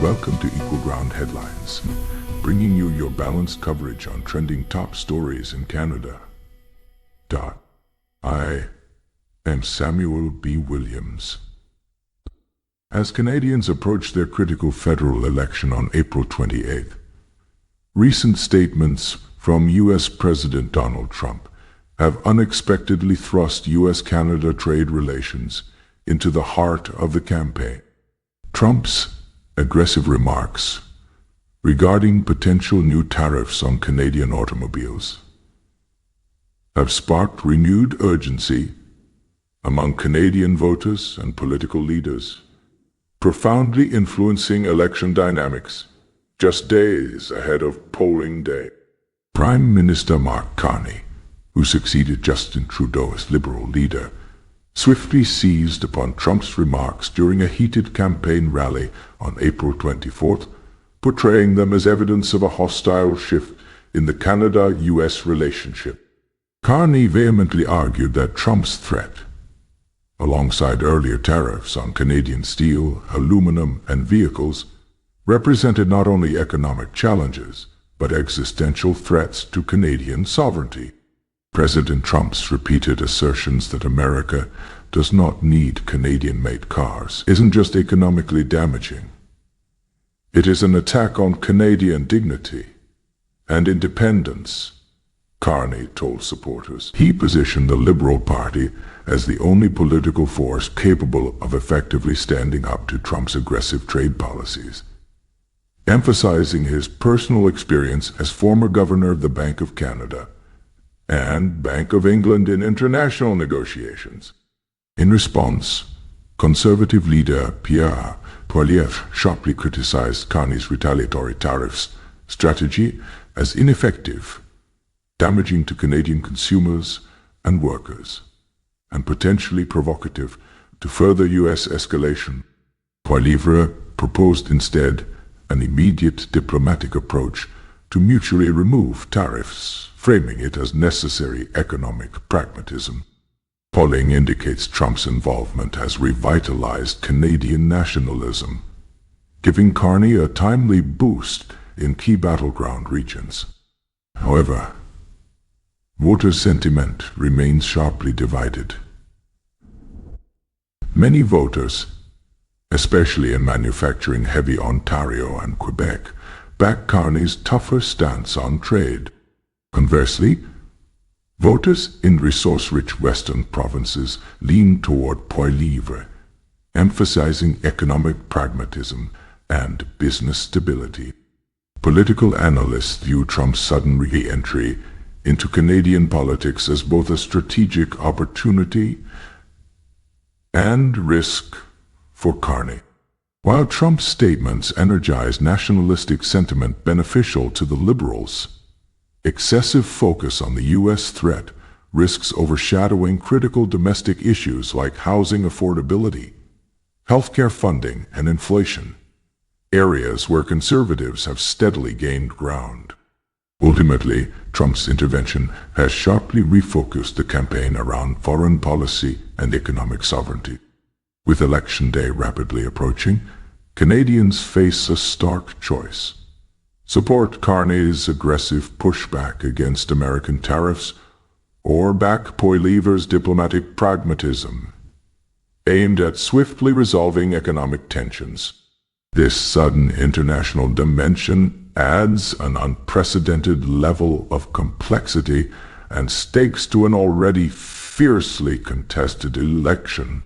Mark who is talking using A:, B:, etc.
A: Welcome to Equal Ground Headlines, bringing you your balanced coverage on trending top stories in Canada. I am Samuel B. Williams. As Canadians approach their critical federal election on April 28th, recent statements from U.S. President Donald Trump have unexpectedly thrust U.S. Canada trade relations into the heart of the campaign. Trump's aggressive remarks regarding potential new tariffs on Canadian automobiles have sparked renewed urgency among Canadian voters and political leaders, profoundly influencing election dynamics just days ahead of polling day. Prime Minister Mark Carney, who succeeded Justin Trudeau as Liberal leader, swiftly seized upon Trump's remarks during a heated campaign rally on April 24th, portraying them as evidence of a hostile shift in the Canada-US relationship. Carney vehemently argued that Trump's threat, alongside earlier tariffs on Canadian steel, aluminum, and vehicles, represented not only economic challenges, but existential threats to Canadian sovereignty. President Trump's repeated assertions that America does not need Canadian-made cars isn't just economically damaging. It is an attack on Canadian dignity and independence, Carney told supporters. He positioned the Liberal Party as the only political force capable of effectively standing up to Trump's aggressive trade policies, emphasizing his personal experience as former governor of the Bank of Canada and Bank of England in international negotiations. In response, Conservative leader Pierre Poilievre sharply criticized Carney's retaliatory tariffs strategy as ineffective, damaging to Canadian consumers and workers, and potentially provocative to further U.S. escalation. Poilievre proposed instead an immediate diplomatic approach to mutually remove tariffs, framing it as necessary economic pragmatism. Polling indicates Trump's involvement has revitalized Canadian nationalism, giving Carney a timely boost in key battleground regions. However, voter sentiment remains sharply divided. Many voters, especially in manufacturing-heavy Ontario and Quebec, back Carney's tougher stance on trade. Conversely, voters in resource-rich western provinces lean toward Poilievre, emphasizing economic pragmatism and business stability. Political analysts view Trump's sudden re-entry into Canadian politics as both a strategic opportunity and risk for Carney. While Trump's statements energize nationalistic sentiment beneficial to the Liberals, excessive focus on the U.S. threat risks overshadowing critical domestic issues like housing affordability, healthcare funding, and inflation, areas where conservatives have steadily gained ground. Ultimately, Trump's intervention has sharply refocused the campaign around foreign policy and economic sovereignty. With Election Day rapidly approaching, Canadians face a stark choice: support Carney's aggressive pushback against American tariffs, or back Poilievre's diplomatic pragmatism, aimed at swiftly resolving economic tensions. This sudden international dimension adds an unprecedented level of complexity and stakes to an already fiercely contested election.